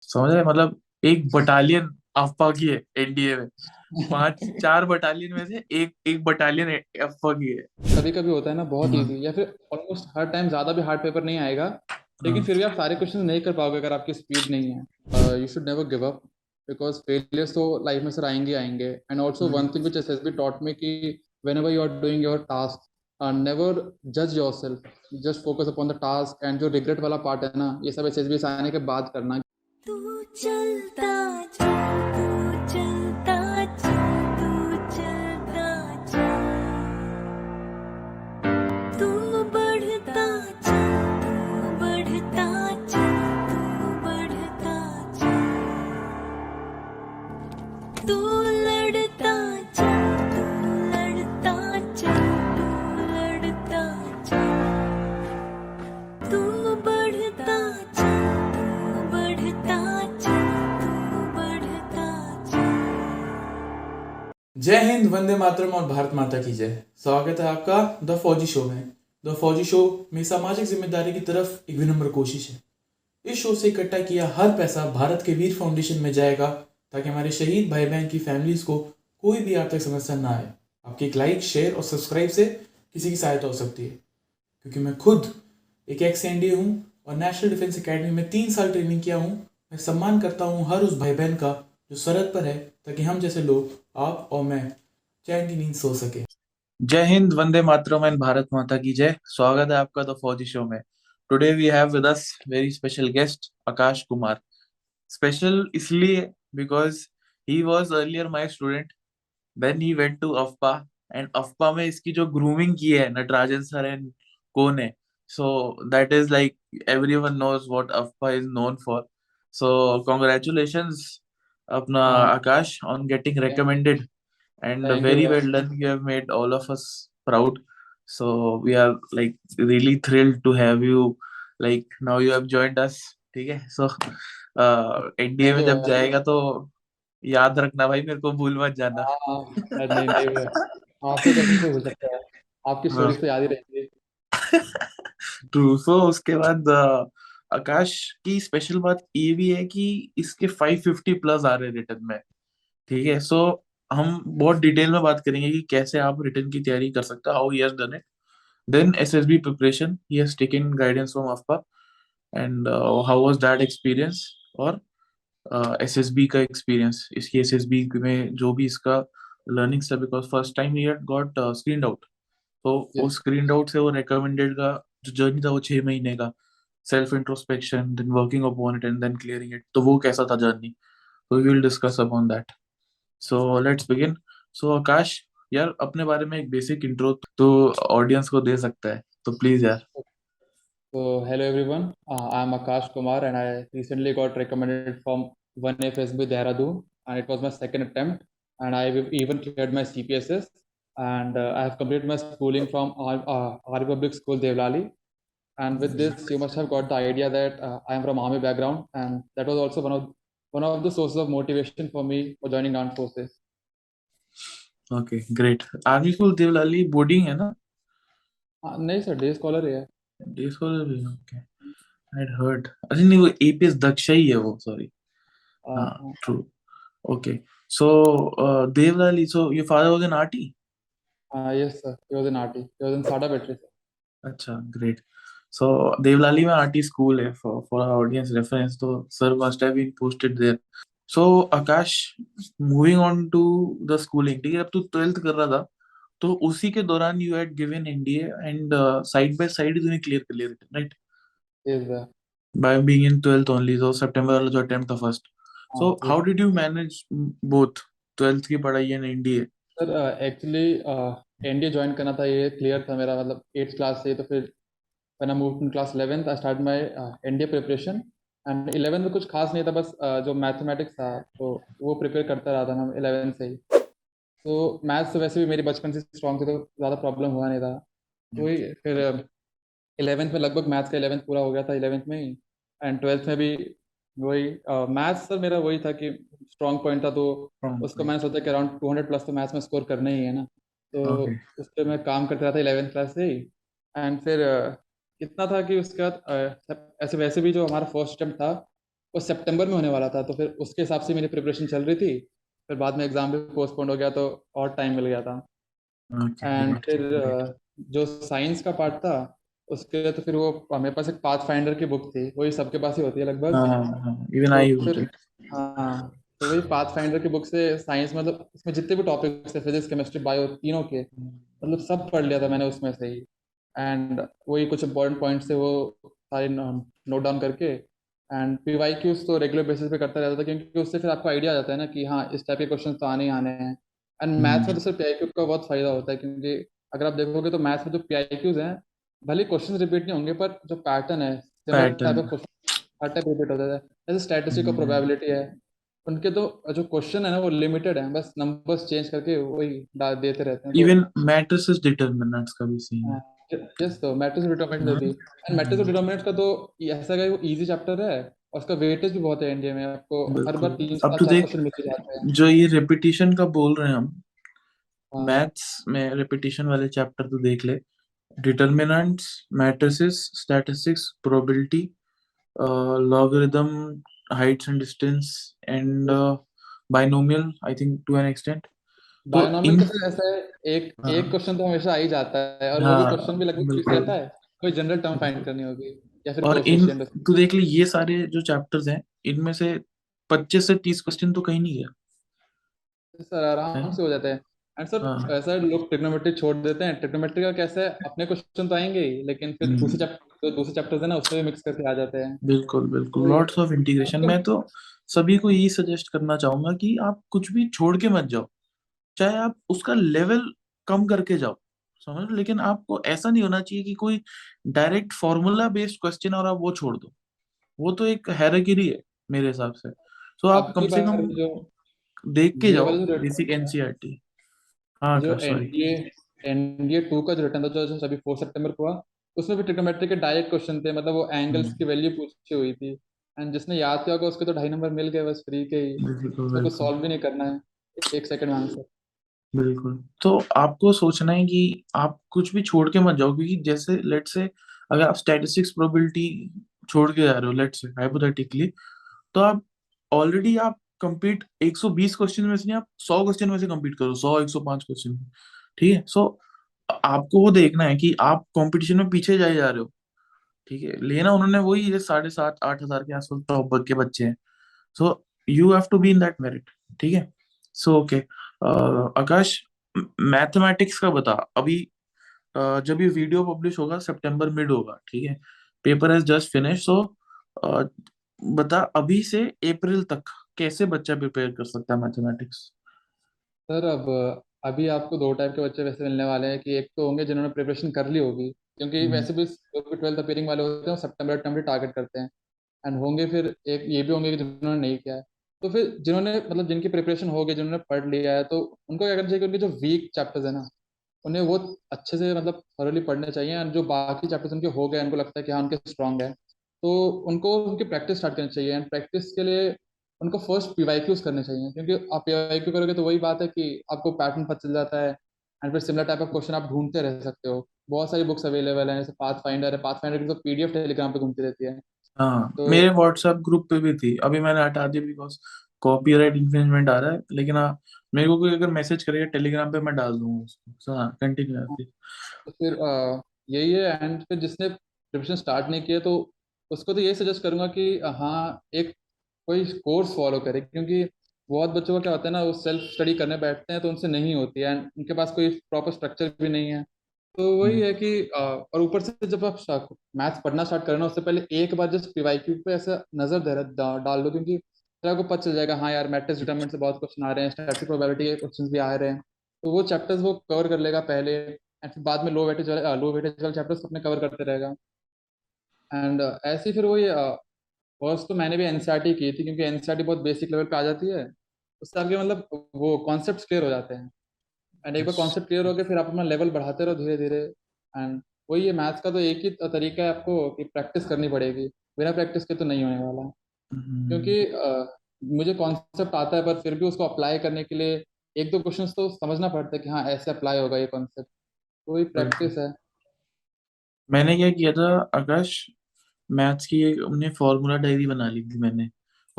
समझ रहे, मतलब एक बटालियन अफवाह की है एनडीए में। पांच चार बटालियन में से एक एक बटालियन अफवाह की है। कभी कभी होता है ना बहुत हाँ। इजी, या फिर ऑलमोस्ट हर टाइम ज्यादा भी हार्ड पेपर नहीं आएगा, लेकिन हाँ। फिर भी आप सारे क्वेश्चन नहीं कर पाओगे अगर आपकी स्पीड नहीं है। You should never give up, because failures तो लाइफ में सर आएंगे आएंगे। And also one thing which SSB taught me कि whenever you are doing your task, never जज yourself, just focus upon the task. And जो regret वाला part है ना, ये सब एसएसबी से आने के बाद करना। तू चलता जा, तू चलता जा, तू चलता जा, तू बढ़ता जा, तू बढ़ता जा, तू बढ़ता जा, तू लड़ता जा, तू लड़ता जा, तू लड़ता जा, तू बढ़ता जा, तू बढ़ता जा, तू बढ़ता जा। जय हिंद, वंदे मातरम और भारत माता की जय। स्वागत है आपका द फौजी शो में। द फौजी शो में सामाजिक जिम्मेदारी की तरफ एक विनम्र कोशिश है। इस शो से इकट्ठा किया हर पैसा भारत के वीर फाउंडेशन में जाएगा, ताकि हमारे शहीद भाई बहन की फैमिलीज को कोई भी आर्थिक समस्या ना आए। आपकी एक लाइक, शेयर और सब्सक्राइब से किसी की सहायता हो सकती है, क्योंकि मैं खुद एक एक्स एनडीए हूँ और नेशनल डिफेंस एकेडमी में 3 साल ट्रेनिंग किया हूँ। मैं सम्मान करता हूँ हर उस भाई बहन का जो सरहद पर है, ताकि हम जैसे लोग, आप और मैं, चैन की नींद सो सके। जय हिंद, वंदे मातरम एंड भारत माता की जय। स्वागत है आपका द फौजी शो में। Today we have with us very special guest Aakash Kumar. Special इसलिए because he was earlier my student, then he went to AFPA, and AFPA में इसकी जो ग्रूमिंग की है नटराजन सर एंड को ने, so that is like everyone knows what AFPA is known for. So congratulations अपना Aakash on getting recommended, and thank you very sir. well done. You have made all of us proud. So we are like really thrilled to have you. Like now you have joined us. ठीक है, so NDA thank में you जब भाई। जाएगा तो याद रखना भाई, मेरे को भूल मत जाना। हाँ, नहीं नहीं भाई, आपको कैसे हो सकता है, आपकी हाँ। स्टोरीज तो याद ही रहेंगी। ट्रू। सो उसके बाद आकाश की स्पेशल बात ये भी है कि इसके 550 प्लस आ रहे रिटर्न में। ठीक है, सो हम बहुत डिटेल में बात करेंगे कि कैसे आप रिटर्न की तैयारी कर सकते हो, how he has done it. Then SSB preparation, he has taken guidance from AFPA, and how was that experience? और SSB का experience, इसकी SSB में जो भी इसका learning था, because first time he had got screened out, तो वो यस। screened out से वो recommended का जो journey था वो 6 महीने का self introspection, then working upon it and then clearing it, तो वो कैसा था journey, so we will discuss upon that. So let's begin. So आकाश, यार अपने बारे में एक बेसिक इंट्रो तो ऑडियंस को दे सकता है, तो प्लीज यार। So hello everyone, I am Akash Kumar and I recently got recommended from 1FSB Dehradun, and it was my second attempt, and I even cleared my CPSS, and I have completed my schooling from Army Public School Devlali. And with this you must have got the idea that I am from army background, and that was also one of the sources of motivation for me for joining armed forces. Okay, great. Army school Deolali boarding है ना? नहीं sir, day scholar है। Day school भी? Okay, I heard. अच्छा नहीं, वो APS Daksha ही है वो, सॉरी। हाँ, true. Okay. So Deolali, so your father was an arty? Yes sir, he was in RT, he was in SATA battery sir. अच्छा, great. So Deolali में आरटी स्कूल है, फॉर ऑडियंस रेफरेंस, तो sir must have been posted there. So Akash, moving on to the schooling, ठीक है, अब तू 12th कर रहा था, तो उसी के दौरान you had given NDA and side by side तूने क्लियर कर लिया, right? Yes sir. By being in 12th only, तो सितंबर वाला जो अटेम्प्ट था first. So how Yes did you manage both 12th की पढ़ाई and NDA? Sir. Actually NDA join करना था, ये क्लियर था मेरा, मतलब 8th क्लास से। तो फिर when I move in class 11th I start my NDA preparation. And 11th में कुछ खास नहीं था, बस जो मैथमेटिक्स था तो वो प्रिपेयर करता रहा था मैं 11th से ही। तो मैथ्स तो वैसे भी मेरी बचपन से स्ट्रॉन्ग थी, तो ज़्यादा प्रॉब्लम हुआ नहीं था। तो वही फिर 11th में लगभग मैथ्स का 11th पूरा हो गया था 11th में ही। एंड 12th में भी वही मैथ्स सर मेरा वही था कि स्ट्रॉन्ग पॉइंट था, तो उसको मैंने सोचा कि अराउंड 200 प्लस तो मैथ्स में स्कोर करना ही है ना। तो ओके। उस पर मैं काम करता रहा था 11th क्लास से ही। एंड फिर इतना था कि उसके बाद ऐसे वैसे भी जो हमारा फर्स्ट अटेम्प्ट था वो सितंबर में होने वाला था, तो फिर उसके हिसाब से मेरी प्रिपरेशन चल रही थी। फिर बाद में एग्जाम भी पोस्टपोन हो गया, तो और टाइम मिल गया था। ओके, एंड ग्रेट फिर ग्रेट। जो साइंस का पार्ट था, उसके लिए तो फिर वो मेरे पास एक पाथ फाइंडर की बुक थी, वही सबके पास ही होती है लगभग। हाँ हाँ हाँ, इवन तो आई यूज्ड फिर इट। हाँ, तो वही पाथ फाइंडर की बुक से साइंस, मतलब इसमें जितने भी टॉपिक्स थे, फिजिक्स केमिस्ट्री बायो तीनों के, मतलब सब पढ़ लिया था मैंने उसमें से ही। एंड वही कुछ इंपॉर्टेंट पॉइंट्स थे, वो सारे नोट डाउन करके। एंड पीवाईक्यूज तो रेगुलर बेसिस पे करता रहता था, क्योंकि उससे फिर आपको आइडिया आ जाता है ना कि हाँ, इस टाइप के क्वेश्चन तो आने ही आने हैं। एंड मैथ्स में तो सिर्फ पीआईक्यू का बहुत फायदा होता है, क्योंकि अगर आप देखोगे तो मैथ्स में जो पीआईक्यूज हैं, भले क्वेश्चन रिपीट नहीं होंगे, पर जो पैटर्न है, similar type pattern. Of question her type repeat होता है। जैसे स्टैटिस्टिक का प्रोबेबिलिटी है, उनके तो जो क्वेश्चन है ना, वो लिमिटेड है, बस नंबर्स चेंज करके वही डाल देते रहते हैं। तो इवन मैट्रिसेस डिटरमिनेंट्स का भी सेम है। यस, तो मैट्रिक्स डिटरमिनेंट में भी। एंड मैट्रिक्स डिटरमिनेंट का तो ऐसा है कि वो इजी चैप्टर है, और उसका वेटेज भी बहुत है इंडिया में, आपको हर बार बिल्कुल। तीन से अब तो चार देख, क्वेश्चन मिल ही जाते हैं। जो ये रिपीटिशन का बोल रहे हैं हम, हाँ, मैथ्स में रिपीटिशन वाले चैप्टर तो देख ले। Determinants, matrices, statistics, probability, logarithm, heights and distance, and binomial, I think to an extent. तो बायोनॉमियल इन, का फिर ऐसा है, एक एक हाँ क्वेश्चन तो हमेशा आ ही जाता है, और वो भी हाँ क्वेश्चन भी लगभग फिक्स बिल्कुल रहता है। कोई जनरल टर्म फाइंड बिल्कुल। करनी होगी, या फिर और इन, कोएफिशिएंट। तू देख ली ये सारे जो चैप्टर्स हैं, इनमें से 25 से 30 क्वेश्चन तो कहीं नहीं गया सर आराम है। से हो जाते हैं। एंड सर हाँ। ऐसा है, लोग ट्रिग्नोमेट्री छोड़ देते हैं। ट्रिग्नोमेट्री का कैसा है, अपने क्वेश्चन तो आएंगे ही, लेकिन फिर दूसरे हम्म, चैप्टर, दूसरे चैप्टर्स है ना, उसमें भी मिक्स करके आ जाते हैं। बिल्कुल बिल्कुल, वही लॉट्स ऑफ इंटीग्रेशन। है। मैं तो सभी को यही सजेस्ट करना चाहूंगा कि आप कुछ भी छोड़ के मत जाओ, चाहे आप उसका लेवल कम करके जाओ, समझ लो, लेकिन आपको ऐसा नहीं होना चाहिए कि कोई डायरेक्ट फॉर्मूला बेस्ड क्वेश्चन और आप वो छोड़ दो। वो तो एक हैराकीरी है मेरे हिसाब से। तो आप अब कम की से कम बार जो देख के ये जाओ वाला जो बेसिक एनसीईआरटी। हाँ जो आकाश, सॉरी। एनडीए टू का जो रिटर्न था, जो अभी 4 सितंबर को हुआ, उसमें भी ट्रिग्नोमेट्री के डायरेक्ट क्वेश्चन थे, मतलब वो एंगल्स की वैल्यू पूछी हुई थी। एंड जिसने याद किया होगा उसके तो 2.5 नंबर मिल गए, बस फ्री के ही। बिल्कुल उसको कुछ बिल्कुल सॉल्व भी नहीं करना है, 1 सेकंड में आंसर। बिल्कुल। तो आपको सोचना है कि आप कुछ भी छोड़ के मत जाओ, क्योंकि जैसे लेट से, अगर आप स्टैटिस्टिक्स प्रोबेबिलिटी छोड़ के जा रहे हो, लेट से हाइपोथेटिकली, तो आप ऑलरेडी आप कंप्लीट 120 क्वेश्चन में से नहीं, आप 100 क्वेश्चन में से कंप्लीट करो, 100 105 क्वेश्चन में। ठीक है। सो आपको वो देखना है कि आप कंपटीशन में पीछे जाए जा रहे हो। ठीक है, लेना उन्होंने वही ये 7,500 8,000 के आसपास टॉप के बच्चे हैं। So you have to be in that merit. ठीक है। सो ओके, आकाश, मैथमेटिक्स का बता अभी। जब ये वीडियो पब्लिश होगा सितंबर मिड होगा, ठीक है। पेपर हैज जस्ट फिनिश, सो बता अभी से अप्रैल तक कैसे बच्चा प्रिपेयर कर सकता है मैथमेटिक्स। सर अब अभी आपको दो टाइप के बच्चे वैसे मिलने वाले हैं, कि एक तो होंगे जिन्होंने प्रिपरेशन कर ली होगी, क्योंकि हम्म वैसे भी जो भी 12th अपेयरिंग वाले होते हैं वो सितंबर अक्टूबर टारगेट करते हैं। एंड होंगे फिर एक ये भी होंगे कि जिन्होंने नहीं किया है। तो फिर जिन्होंने, मतलब जिनकी प्रिपरेशन हो गई, जिन्होंने पढ़ लिया है, तो उनको क्या करना चाहिए कि उनके जो वीक चैप्टर्स है ना, उन्हें वो अच्छे से, मतलब थोरली पढ़ने चाहिए। और जो बाकी चैप्टर्स उनके हो गए, उनको लगता है कि हाँ उनके स्ट्रांग है, तो उनको उनकी प्रैक्टिस स्टार्ट करनी चाहिए। एंड प्रैक्टिस के लिए उनको फर्स्ट पीवाईक्यूज करने चाहिए, क्योंकि आप पीवाईक्यू करोगे तो वही बात है कि आपको पैटर्न पता चल जाता है। एंड फिर सिमिलर टाइप ऑफ क्वेश्चन आप ढूंढते रह सकते हो। बहुत सारी बुक्स अवेलेबल हैं, जैसे पाथ फाइंडर है। पाथ फाइंडर की तो पीडीएफ टेलीग्राम पे घूमती रहती है। हाँ, तो मेरे व्हाट्सएप ग्रुप पे भी थी, अभी मैंने हटा दी बिकॉज कॉपीराइट इन्फ्रिंजमेंट आ रहा है, लेकिन हाँ, मेरे को कोई अगर मैसेज करेगा टेलीग्राम पे मैं डाल दूंगा उसको। सो हाँ, कंटिन्यू आती। तो फिर यही है। एंड फिर जिसने प्रिपरेशन स्टार्ट नहीं किया, तो उसको तो यही सजेस्ट करूंगा कि हाँ, एक कोई कोर्स फॉलो करे, क्योंकि बहुत बच्चों का क्या होता है ना, वो सेल्फ स्टडी करने बैठते हैं तो उनसे नहीं होती है, एंड उनके पास कोई प्रॉपर स्ट्रक्चर भी नहीं है। तो वही है कि और ऊपर से जब आप मैथ्स पढ़ना स्टार्ट करें ना, उससे पहले एक बार जस्ट पीवाईक्यू पे ऐसा नजर डाल दो, क्योंकि फिर आपको पता चल जाएगा हाँ यार, मैट्रिक्स डिटरमिनेंट से बहुत क्वेश्चन आ रहे हैं, स्टैटिस्टिक प्रोबेबिलिटी के क्वेश्चन भी आ रहे हैं। तो वो चैप्टर्स वो कवर कर लेगा पहले, एंड फिर बाद में लो वेटेज वाले चैप्टर्स अपने कवर करते रहेगा। एंड ऐसे ही फिर वही फर्स्ट तो मैंने भी एनसीईआरटी की थी, क्योंकि एनसीईआरटी बहुत बेसिक लेवल पे आ जाती है। उससे आपके मतलब वो कॉन्सेप्ट क्लियर हो जाते हैं। एंड एक बार यस। कॉन्सेप्ट क्लियर हो गया, फिर आप अपना लेवल बढ़ाते रहो धीरे धीरे। एंड वही है, मैथ्स का तो एक ही तरीका है आपको, कि प्रैक्टिस करनी पड़ेगी। बिना प्रैक्टिस के तो नहीं होने वाला। क्योंकि मुझे कॉन्सेप्ट आता है, पर फिर भी उसको अप्लाई करने के लिए एक दो क्वेश्चंस तो समझना पड़ता है कि हाँ ऐसे अप्लाई होगा ये कॉन्सेप्ट। तो वही बिल्कुल। प्रैक्टिस है। मैंने क्या किया था आकाश, मैथ्स की एक हमने फॉर्मूला डायरी बना ली थी मैंने।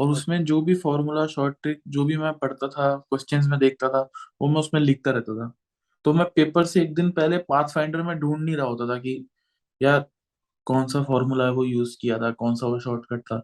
और उसमें जो भी फॉर्मूला शॉर्ट ट्रिक जो भी मैं पढ़ता था, क्वेश्चंस में देखता था, वो मैं उसमें लिखता रहता था। तो मैं पेपर से एक दिन पहले पाथ फाइंडर में ढूंढ नहीं रहा होता था कि यार कौन सा फॉर्मूला है वो यूज किया था, कौन सा वो शॉर्टकट था।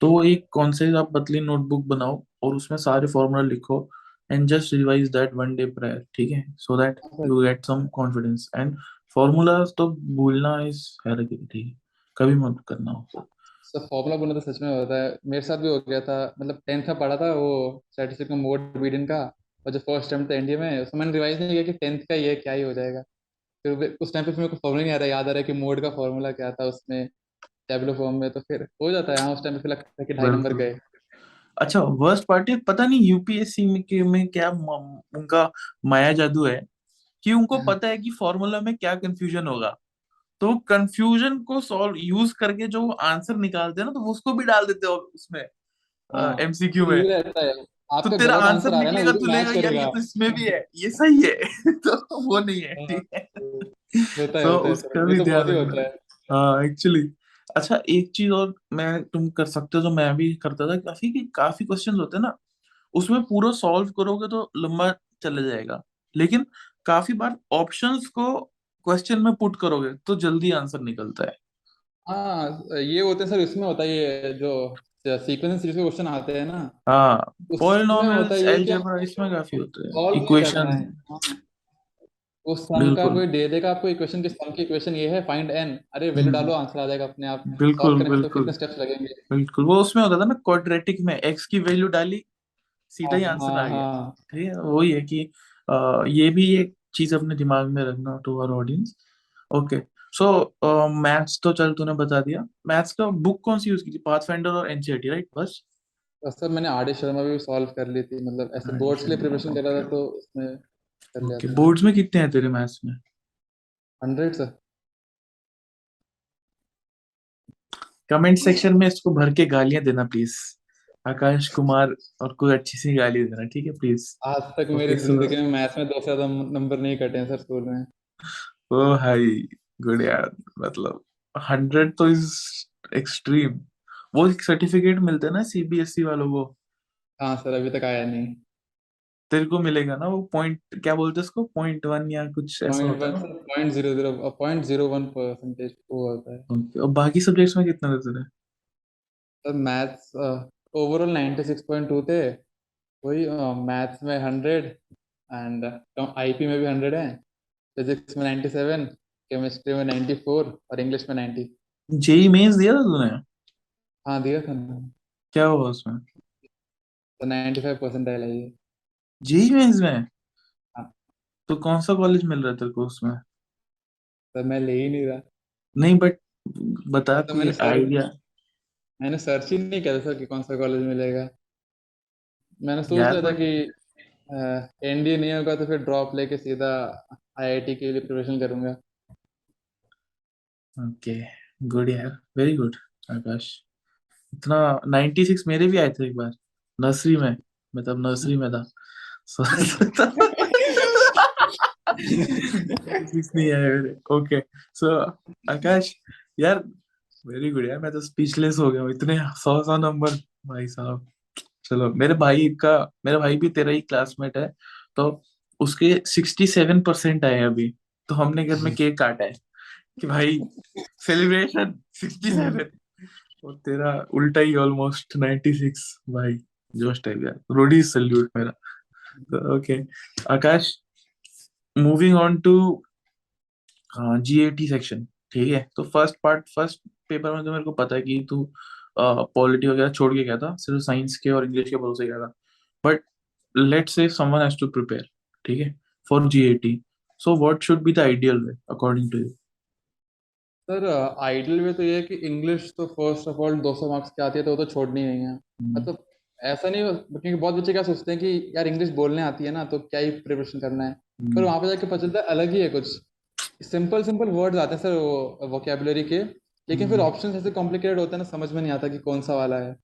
तो वो एक कौन से आप पतली नोटबुक बनाओ और उसमें सारे फॉर्मूला लिखो and just revise that one day prior, ठीक है, सो दैट हाँ sir. You get some confidence. And formulas तो भूलना इज हेरेडिटी, ठीक है, कभी मत करना हो। सर फॉर्मूला बोलना तो सच में होता है, मेरे साथ भी हो गया था। मतलब 10th में पढ़ा था वो स्टैटिस्टिक्स में मोड बीडन का, और जो फर्स्ट अटेम्प्ट था एनडीए में, उसमें मैंने रिवाइज नहीं किया कि 10th का ये क्या ही हो जाएगा। उस टाइम पे फिर मेरे को फॉर्मूला नहीं आ रहा, याद आ रहा है कि मोड का फॉर्मूला क्या था उसमें, टेबलो फॉर्म में। तो फिर हो जाता है, हाँ उस टाइम पे फिर लगता है कि 2.5 नंबर बिल्कुल। गए। अच्छा, वर्स्ट पार्ट है, पता नहीं यूपीएससी में क्या उनका माया जादू है कि उनको पता है कि फॉर्मूला में क्या कंफ्यूजन होगा, तो कंफ्यूजन को सॉल्व यूज करके जो आंसर निकालते हैं ना, तो वो उसको भी डाल देते हो उसमें हाँ एमसीक्यू फिर में। ये रहता है, तो आपका तेरा गलत आंसर आंसर आ रहा है ना, निकलेगा वो भी तो मैच लेगा यार ये करेगा। तो इसमें भी है, ये सही है तो वो नहीं है, हाँ, ठीक है। होता तो है सर, उसका ये भी तो ध्यान बहुत ही रखना। होता है। हाँ एक्चुअली। अच्छा, एक चीज और मैं तुम कर सकते हो जो मैं भी करता था काफी, कि काफी क्वेश्चंस होते हैं ना, उसमें पूरा सॉल्व करोगे तो लंबा चले जाएगा, लेकिन काफी बार ऑप्शंस को क्वेश्चन में पुट करोगे तो जल्दी आंसर निकलता है। हाँ ये होते हैं सर, इसमें होता है ये जो सीक्वेंस सीरीज के क्वेश्चन आते हैं ना, हाँ, उसमें होता पॉलिनॉमियल्स, है ये कि अलजेब्रा, इसमें काफी होते हैं, सॉल्व नहीं करना इक्वेशन। है। हाँ, उस सम का बिल्कुल कोई दे देगा आपको इक्वेशन की, सम की इक्वेशन ये है, फाइंड एन, अरे वैल्यू डालो, आंसर आ जाएगा अपने आप। सॉल्व बिल्कुल करेंगे तो बिल्कुल कितने स्टेप्स लगेंगे। बिल्कुल। वो उसमें होता था ना क्वाड्रेटिक में, एक्स की वैल्यू डाली, सीधा हाँ ही आंसर हाँ आ गया। हाँ। ठीक है, वही है कि ये भी एक चीज अपने दिमाग में रखना to our audience. Okay. So maths तो चल तूने बता दिया, मैथ्स का बुक कौन सी यूज की थी, पाथफाइंडर और एनसीईआरटी, राइट, बस। बस सर मैंने आर डी शर्मा भी सॉल्व कर ली थी, मतलब ऐसे बोर्ड्स के लिए प्रिपरेशन कर रहा ओके था तो उसमें कर लिया ओके। था। बोर्ड्स में कितने हैं तेरे मैथ्स में? 100 सर। कमेंट सेक्शन में इसको भर के गालियां देना प्लीज, आकाश कुमार, और कोई अच्छी सी गाली देना, ठीक है प्लीज। आज तक मेरी ओके सो, जिंदगी में मैथ्स में 2 से ज्यादा नंबर नहीं कटे हैं सर स्कूल में। ओ हाई, गुड यार, मतलब 100 तो इज एक्सट्रीम। वो एक सर्टिफिकेट मिलता है ना सीबीएसई वालों को, हाँ सर अभी तक आया नहीं। तेरे को मिलेगा ना वो पॉइंट, क्या बोलते हैं उसको, .1 या कुछ ऐसा पॉइंट होता है वन ना। सर, 0.00 0.01% वो होता है। ओके, और बाकी सब्जेक्ट्स में कितना देते थे? सर मैथ्स ओवरऑल 96.2 थे, वही मैथ्स में 100, एंड आईपी में भी 100 है, फिजिक्स में 97, केमिस्ट्री में 94 और इंग्लिश में 90। जेई मेंस दिया था तूने? हाँ दिया था ना। क्या हुआ उसमें? तो 95% आई है। जेई मेंस में? हाँ तो कौन सा कॉलेज मिल रहा है तेरे को उसमें? सर मैं ले ही नहीं रहा। नहीं बट बता, तो कोई आइडिया? मैंने सर्च ही नहीं किया था सर कि कौन सा कॉलेज मिलेगा। मैंने सोच यार लिया था बट, कि एनडीए नहीं होगा तो फिर ड्रॉप लेके सीधा आईआईटी के लिए प्रिपरेशन करूंगा। ओके, गुड यार, वेरी गुड आकाश। इतना 96 मेरे भी आए थे एक बार, नर्सरी में, मतलब नर्सरी में था। So, 96 नहीं आए मेरे। ओके। सो आकाश यार, वेरी गुड यार, मैं तो स्पीचलेस हो गया हूँ, इतने 100 नंबर, भाई साहब। चलो, मेरा भाई भी तेरा ही क्लासमेट है, तो उसके 67% आए अभी, तो हमने घर में केक काटा है कि भाई सेलिब्रेशन 67, और तेरा उल्टा ही ऑलमोस्ट 96, भाई जोश टाइप यार, रोडी सल्यूट मेरा। Okay Akash, moving on to GAT section, ठीक है, तो फर्स्ट पेपर में तो मेरे को पता है कि तू पॉलिटी वगैरह छोड़ के गया था, सिर्फ साइंस के और इंग्लिश के भरोसे गया था, but let's say someone has to prepare, ठीक है, for GAT, so what should be the ideal way according to you? Sir ideal way तो ये है कि इंग्लिश तो फर्स्ट ऑफ ऑल 200 मार्क्स की आती है तो वो तो छोड़नी नहीं है। मतलब ऐसा नहीं क्योंकि बहुत बच्चे क्या सोचते हैं कि यार इंग्लिश बोलने आती है ना तो क्या ही प्रिपरेशन करना है। पर वहां पे जाके पता चलता है अलग ही है कुछ। सिंपल सिंपल वर्ड्स आते हैं सर वो वोकेबलरी के, लेकिन फिर ऑप्शन ऐसे कॉम्प्लिकेटेड होते हैं ना, समझ में नहीं आता कि कौन सा वाला है।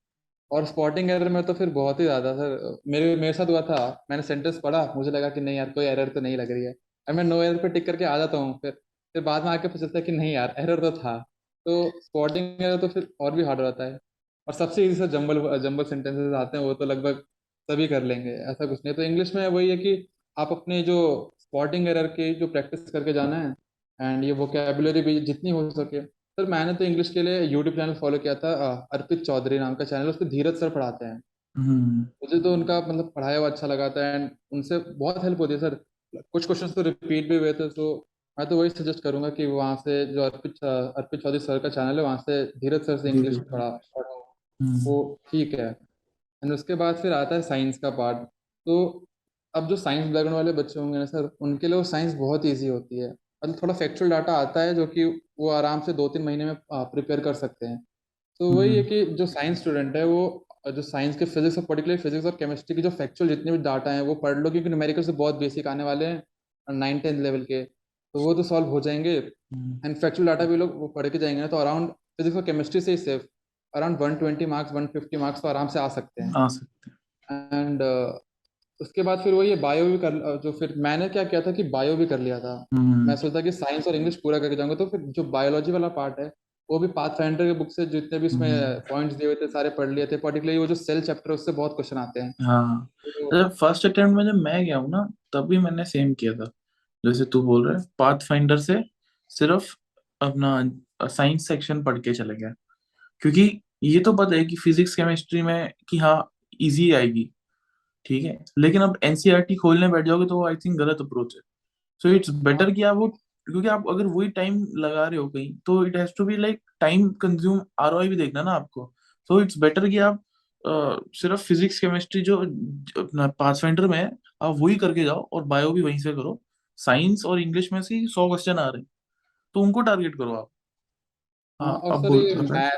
और स्पॉटिंग एरर में तो फिर बहुत ही ज्यादा सर, मेरे मेरे साथ हुआ था। मैंने सेंटेंस पढ़ा, मुझे लगा कि नहीं यार कोई एरर तो नहीं लग रही है, और मैं नो एरर पे टिक करके आ जाता हूँ। फिर बाद में आके पता चलता है कि नहीं यार एरर तो था। तो स्पॉटिंग एरर तो फिर और भी हार्ड रहता है। और सबसे इजी से जंबल जंबल सेंटेंसेस आते हैं वो तो लगभग सभी कर लेंगे, ऐसा कुछ नहीं। तो इंग्लिश में वही है कि आप अपने जो स्पॉटिंग एरर की जो प्रैक्टिस करके जाना है, एंड ये वोकेबुलरी भी जितनी हो सके। सर मैंने तो इंग्लिश के लिए यूट्यूब चैनल फॉलो किया था, अर्पित चौधरी नाम का चैनल, उस पर धीरज सर पढ़ाते हैं। हम्म। मुझे तो उनका मतलब पढ़ाया हुआ अच्छा लगा था, एंड उनसे बहुत हेल्प होती है सर। कुछ क्वेश्चंस तो रिपीट भी हुए थे, तो मैं तो वही सजेस्ट करूंगा कि वहाँ से जो अर्पित चौधरी सर का चैनल है वहाँ से धीरज सर से जी इंग्लिश बिल्कुल। पढ़ो, हम्म। वो ठीक है। एंड उसके बाद फिर आता है साइंस का पार्ट। तो अब जो साइंस बैकग्राउंड वाले बच्चे होंगे ना सर, उनके लिए वो साइंस बहुत इजी होती है, मतलब थोड़ा फैक्चुअल डाटा आता है जो कि वो आराम से 2-3 महीने में प्रिपेयर कर सकते हैं। तो वही है हम्म। कि जो साइंस स्टूडेंट है वो जो साइंस के फिजिक्स और पर्टिकुलर फिजिक्स और केमिस्ट्री की जो फैक्चुअल जितने भी डाटा हैं वो पढ़ लो, क्योंकि न्यूमेरिकल से बहुत बेसिक आने वाले हैं 9-10 लेवल के, तो वो तो सॉल्व हो जाएंगे। हम्म। एंड फैक्चुअल डाटा भी लोग वो पढ़ के जाएंगे ना, तो अराउंड फिजिक्स और केमिस्ट्री से ही सिर्फ अराउंड 120 मार्क्स 150 मार्क्स तो आराम से आ सकते हैं। आ सकते हैं। एंड उसके बाद फिर वही बायो भी कर, जो फिर मैंने क्या किया था कि बायो भी कर लिया था। हम्म। मैं सोचता कि साइंस और इंग्लिश पूरा करके जाऊंगा, तो फिर जो बायोलॉजी वाला पार्ट है वो भी पाथफाइंडर के बुक से जितने भी उसमें हम्म। पॉइंट्स दिए हुए थे सारे पढ़ लिए थे, पर्टिकुलरली वो जो सेल चैप्टर है उससे बहुत क्वेश्चन आते हैं। हाँ। तो जब फर्स्ट अटेम्प्ट में जब मैं गया हूँ ना, तब भी मैंने सेम किया था जैसे तू बोल रहा है, पाथ फाइंडर से सिर्फ अपना साइंस सेक्शन पढ़ के चले गया, क्योंकि ये तो पता है कि फिजिक्स केमिस्ट्री में कि हाँ इजी आएगी, ठीक है, लेकिन अब एनसीईआरटी खोलने बैठ जाओगे तो आई थिंक गलत अप्रोच है। सो इट्स हाँ बेटर कि आप वो, क्योंकि आप अगर वही टाइम लगा रहे हो कहीं तो it has to be like time consume, ROI भी देखना ना आपको। सो इट्स बेटर कि आप सिर्फ फिजिक्स केमिस्ट्री जो अपना पाथफाइंडर में है आप वही करके जाओ, और बायो भी वहीं से करो। साइंस और इंग्लिश में से 100 क्वेश्चन आ रहे हैं तो उनको टारगेट करो आप। हाँ। हाँ और अब सर बोल ये बता।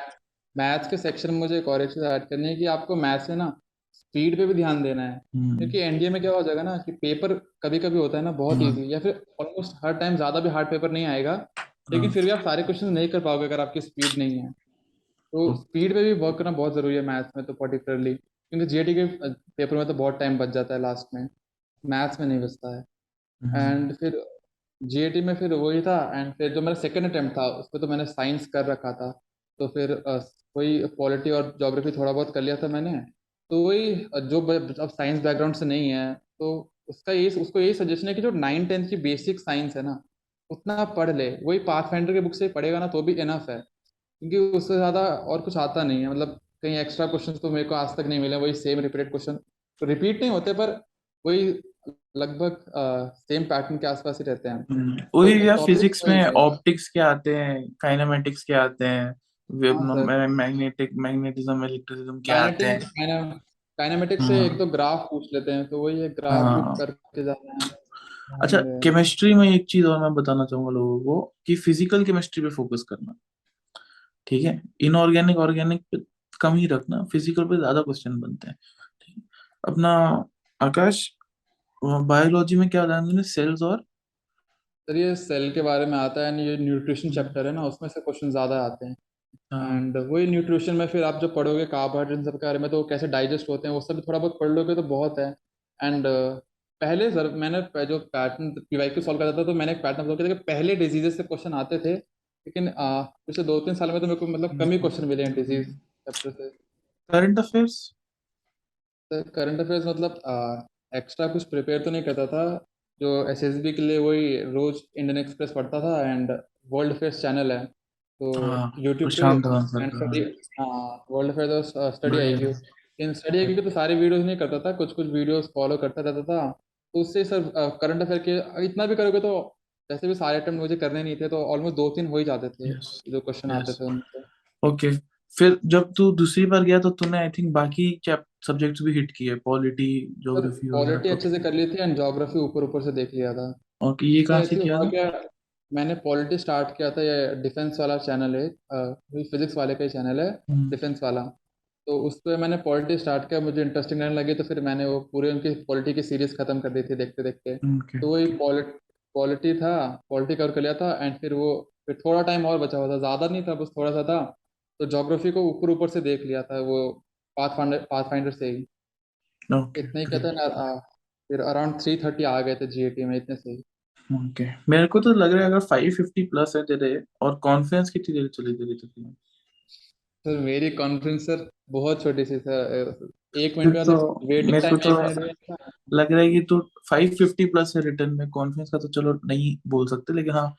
मैथ्स के सेक्शन में मुझे एक और एक चीज़ ऐड करनी है कि आपको मैथ्स में ना स्पीड पे भी ध्यान देना है, हम्म। क्योंकि एनडीए में क्या हो जाएगा ना कि पेपर कभी कभी होता है ना बहुत हाँ। इजी, या फिर ऑलमोस्ट हर टाइम ज़्यादा भी हार्ड पेपर नहीं आएगा, लेकिन हाँ। फिर भी आप सारे क्वेश्चन नहीं कर पाओगे अगर आपकी स्पीड नहीं है। तो ओ- स्पीड पे भी वर्क करना बहुत ज़रूरी है मैथ्स में तो पर्टिकुलरली, क्योंकि जीएटी के पेपर में तो बहुत टाइम बच जाता है लास्ट में, मैथ्स में नहीं बचता है। हम्म। एंड फिर जीएटी में फिर वही था, एंड फिर जो मेरा सेकंड अटेम्प्ट था उसमें तो मैंने साइंस कर रखा था, तो फिर वही पॉलिटी और ज्योग्राफी थोड़ा बहुत कर लिया था मैंने। तो वही अब साइंस बैकग्राउंड से नहीं है, तो उसको यही सजेशन है कि जो 9-10 की बेसिक साइंस है ना उतना आप पढ़ ले, वही पाथफाइंडर के बुक से पढ़ेगा ना तो भी इनफ है, क्योंकि उससे ज़्यादा और कुछ आता नहीं है, मतलब कहीं एक्स्ट्रा क्वेश्चन तो मेरे को आज तक नहीं मिले, वही सेम रिपीटेड क्वेश्चन, तो रिपीट नहीं होते पर वही लगभग सेम पैटर्न के आसपास ही रहते हैं। तो वही, या टॉपिक फिजिक्स वही में है। ऑप्टिक्स के आते हैं, काइनेमेटिक्स के आते हैं, हाँ सर, मैग्नेटिज्म इलेक्ट्रिसिज्म के आते काइनेटिक हैं। काइनेमेटिक से एक हाँ। तो ग्राफ पूछ लेते हैं, तो वही है ग्राफ भी हाँ। करके जाना है। अच्छा, एंड केमिस्ट्री में एक चीज और मैं बताना चाहूंगा लोगों को कि फिजिकल केमिस्ट्री पे फोकस करना, ठीक है। इनऑर्गेनिक ऑर्गेनिक पे कम ही रखना, फिजिकल पे ज्यादा क्वेश्चन बनते हैं, ठीक है। अपना आकाश, बायोलॉजी में क्या ध्यान देना, सेल्स और सर ये सेल के बारे में आता है, and ये न्यूट्रिशन चैप्टर है ना उसमें से क्वेश्चन ज़्यादा आते हैं। हाँ। एंड वही न्यूट्रिशन में फिर आप जब पढ़ोगे कार्बोहाइड्रेट सब के बारे में, तो वो कैसे डाइजेस्ट होते हैं वो सब भी थोड़ा बहुत पढ़ लोगे तो बहुत है। एंड पहले सर मैंने जो पैटर्न पीवाईक्यू सॉल्व करता था तो मैंने एक पैटर्न फॉलो किया था कि पहले डिजीजेस से क्वेश्चन आते थे, लेकिन पिछले 2-3 साल में तो मेरे को मतलब कम ही क्वेश्चन मिले हैं डिजीज चैप्टर से। Current affairs. तो करंट अफेयर्स मतलब एक्स्ट्रा कुछ प्रिपेयर तो नहीं करता था, जो एसएसबी के लिए वही रोज इंडियन एक्सप्रेस पढ़ता था, एंड वर्ल्ड अफेयर्स चैनल है तो हाँ, यूट्यूब पे, प्रशांत आंसर एंड का, स्टडी, हाँ। हाँ वर्ल्ड अफेयर्स स्टडी बढ़िया। आईक्यू। इन स्टडी आईक्यू के तो सारे वीडियोस नहीं करता था, कुछ कुछ वीडियोस फॉलो करता रहता था, तो उससे सर करंट अफेयर के इतना भी करोगे तो जैसे भी सारे अटेम्प्ट मुझे करने नहीं थे तो ऑलमोस्ट 2-3 हो ही जाते थे यस। जो क्वेश्चन आते यस। थे उनसे। ओके। फिर जब तू दूसरी बार गया तो तूने आई थिंक बाकी सब्जेक्ट्स भी हिट किए, पॉलिटी, सर ज्योग्राफी वगैरह पॉलिटी तो। अच्छे से कर ली थी एंड ज्योग्राफी ऊपर ऊपर से देख लिया था। ओके, ये तो कहाँ से ऐसे किया हुआ था? क्या, मैंने पॉलिटी स्टार्ट किया था, ये डिफेंस वाला चैनल है, फिजिक्स वाले का ही चैनल है, हम्म। डिफेंस वाला। तो उस पर मैंने पॉलिटी स्टार्ट किया, मुझे इंटरेस्टिंग लगने लगी, तो फिर मैंने वो पूरे उनकी पॉलिटी की सीरीज खत्म कर दी थी देखते देखते। ओके। तो वही पॉलिटी था, पॉलिटी कवर कर लिया था, एंड फिर वो फिर थोड़ा टाइम और बचा हुआ था, ज़्यादा नहीं था बस थोड़ा सा था, तो ज्योग्राफी को ऊपर ऊपर से देख लिया था वो पाथ फाइंडर से ही। ओके इतना ही कहते ग्रेट। हैं ना, फिर अराउंड 330 आ गए थे जीएटी में इतने से ही। ओके, मेरे को तो लग रहा है अगर 550 प्लस है तेरे, और कॉन्फ्रेंस कितनी देर चली तेरी तकरीबन? सर मेरी कॉन्फ्रेंस सर बहुत छोटी सी सर, 1 मिनट फिर में तो मतलब वेटिंग मेरे को टाइम तो 1 मिनट में था। लग रहा है कि तू 550 प्लस है रिटर्न में। कॉन्फ्रेंस का तो चलो नहीं बोल सकते, लेकिन हाँ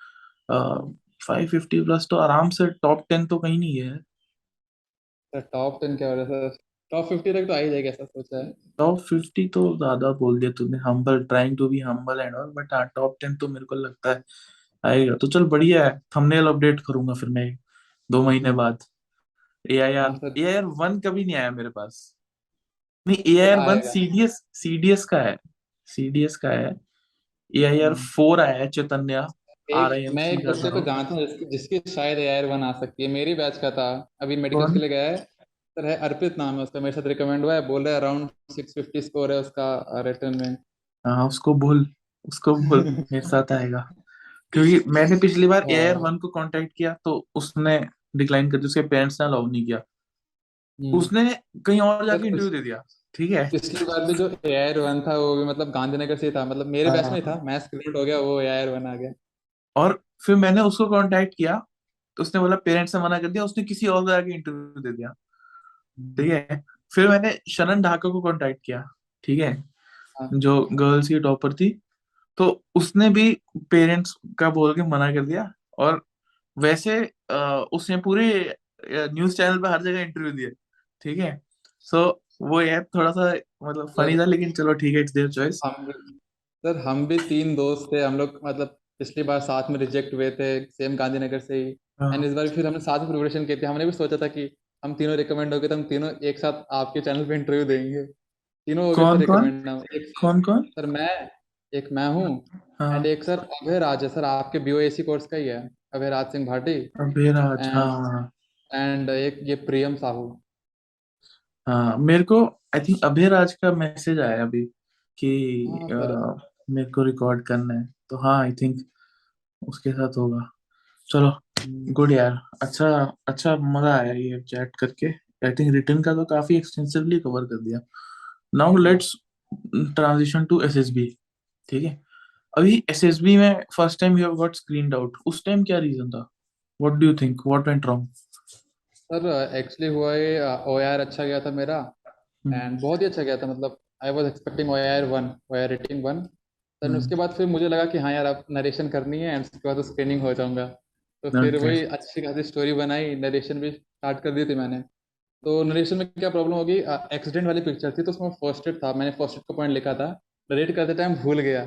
550 प्लस तो आराम से टॉप 10 तो कहीं नहीं है। सर टॉप 10 क्या हो रहा है सर, टॉप 50 तक तो आ ही जाएगा ऐसा सोचा है। टॉप 50 तो ज्यादा बोल दिया तूने, humble, trying to be humble and all, but हाँ टॉप 10 तो मेरे को लगता है आएगा। तो चल बढ़िया है, थंबनेल अपडेट करूंगा फिर मैं 2 महीने बाद। ए आई हाँ R sir. A I R one कभी नहीं आया मेरे पास। नहीं, A I sir R one आएगा। सीडीएस का है। सीडीएस का है। AIR 4 आया है, चैतन्या आर आई एक एम मैं सी एक का बच्चे था को वो। जानता हूँ जिसकी शायद AR1 आ सकती है, मेरी बैच का था, अभी मेडिकल्स के कौन? लिए गया है। सर है अर्पित नाम है उसका, मेरे साथ रिकमेंड हुआ है, बोल रहा है अराउंड 650 स्कोर है उसका रिटर्न में। हाँ उसको बोल मेरे साथ आएगा। क्योंकि मैंने पिछली बार AIR 1 हाँ। को कांटेक्ट किया तो उसने डिक्लाइन कर दिया, उसके पेरेंट्स ने अलाउ नहीं किया। हम्म। उसने कहीं और सर जाके इंटरव्यू दे दिया। ठीक है। पिछली बार भी जो AR1 था वो भी मतलब गांधीनगर से ही था, मतलब मेरे बैच में ही था, हाँ। मैं स्क्रीन हो गया, वो AR1 आ गया। और फिर मैंने उसको कांटेक्ट किया तो उसने बोला पेरेंट्स ने मना कर दिया, उसने किसी और को जाके इंटरव्यू दे दिया। ठीक है। फिर मैंने शरण ढाका को कांटेक्ट किया। ठीक है। हाँ। जो गर्ल्स की टॉपर थी, तो उसने भी पेरेंट्स का बोल के मना कर दिया। और वैसे उसने पूरे न्यूज चैनल पे हर जगह इंटरव्यू दिए। ठीक है। सो वो यार थोड़ा सा मतलब फनी सर था, लेकिन चलो ठीक है, इट्स देयर चॉइस। हम सर हम भी 3 दोस्त थे हम लोग, मतलब पिछली बार साथ में रिजेक्ट हुए थे, सेम गांधीनगर से ही। एंड हाँ। इस बार फिर हमने साथ में प्रिपरेशन की थी, हमने भी सोचा था कि हम तीनों रिकमेंड हो गए तो हम तीनों एक साथ आपके चैनल पे इंटरव्यू देंगे। तीनों हो गए थे कौन कौन? रिकमेंड, हम एक कौन कौन? सर मैं, एक मैं हूँ, एंड हाँ। एक सर अभय राज है, सर आपके BOAC कोर्स का ही है, अभय राज सिंह भाटी। अभिराज, हाँ एंड हाँ एंड एक ये प्रियम साहू। हाँ। मेरे को आई थिंक अभिराज का मैसेज आया अभी कि हाँ सर। मेरे को रिकॉर्ड करना है। तो हाँ आई थिंक उसके साथ होगा। चलो हम्म। गुड यार। अच्छा। अच्छा मजा आया ये चैट करके। आई थिंक रिटर्न का तो काफी एक्सटेंसिवली कवर कर दिया। Now let's transition to SSB। ठीक है। अभी SSB में first time you have got screened out, उस टाइम क्या रीजन था? What do you think, what went wrong? Sir actually हुआ है, OAR अच्छा गया था मेरा, एंड बहुत ही अच्छा गया था, मतलब I was expecting OAR1, OAR rating 1। Then उसके बाद फिर मुझे लगा कि हाँ यार अब नरेशन करनी है, एंड उसके बाद स्क्रीनिंग हो जाऊंगा। तो फिर ओके। वही अच्छी खासी स्टोरी बनाई, नरेशन भी स्टार्ट कर दी थी मैंने। तो नरेशन में क्या प्रॉब्लम होगी, एक्सीडेंट वाली पिक्चर थी तो उसमें फर्स्ट एड था, मैंने फर्स्ट एड का पॉइंट लिखा था, नरेट करते टाइम भूल गया।